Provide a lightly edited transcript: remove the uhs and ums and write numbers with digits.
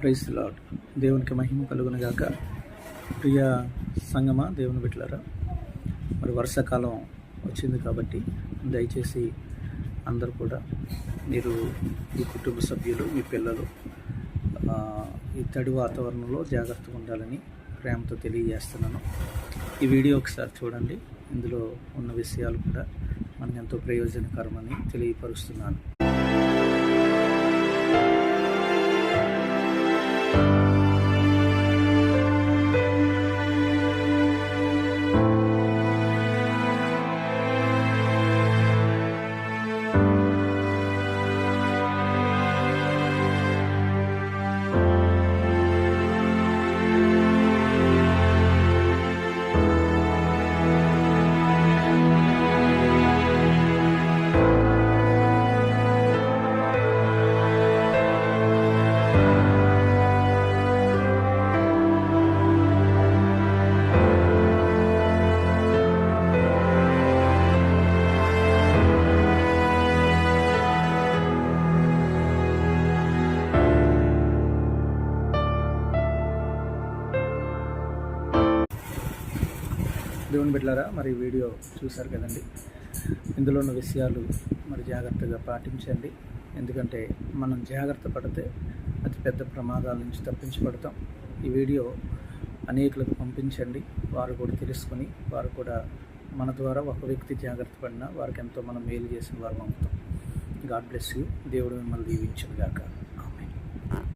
Praise the lord. దేవునికి మహిమ కలుగును గాక. ప్రియ సంగమా, దేవుని బిడ్డలారా, మరి వర్షాకాలం వచ్చింది కాబట్టి దయచేసి అందరూ కూడా మీరు మీ కుటుంబ సభ్యులు, మీ పిల్లలు ఈ తడి వాతావరణంలో జాగ్రత్తగా ఉండాలని ప్రేమతో తెలియజేస్తున్నాను. ఈ వీడియో ఒకసారి చూడండి. ఇందులో ఉన్న విషయాలు కూడా మనకు ఎంతో ప్రయోజనకరమని తెలియపరుస్తున్నాను. దేవుని బిడ్డలారా, మరి వీడియో చూశారు కదండి. ఇందులో ఉన్న విషయాలు మరి జాగ్రత్తగా పాటించండి. ఎందుకంటే మనం జాగ్రత్త పడితే అతి పెద్ద ప్రమాదాల నుంచి తప్పించబడతాం. ఈ వీడియో అనేకులకు పంపించండి. వారు కూడా తెలుసుకొని వారు కూడా మన ద్వారా ఒక వ్యక్తి జాగ్రత్త పడినా వారికి ఎంతో మనం మేలు చేసిన వారు అవుతాం. God bless you. దేవుడు మిమ్మల్ని దీవించును గాక.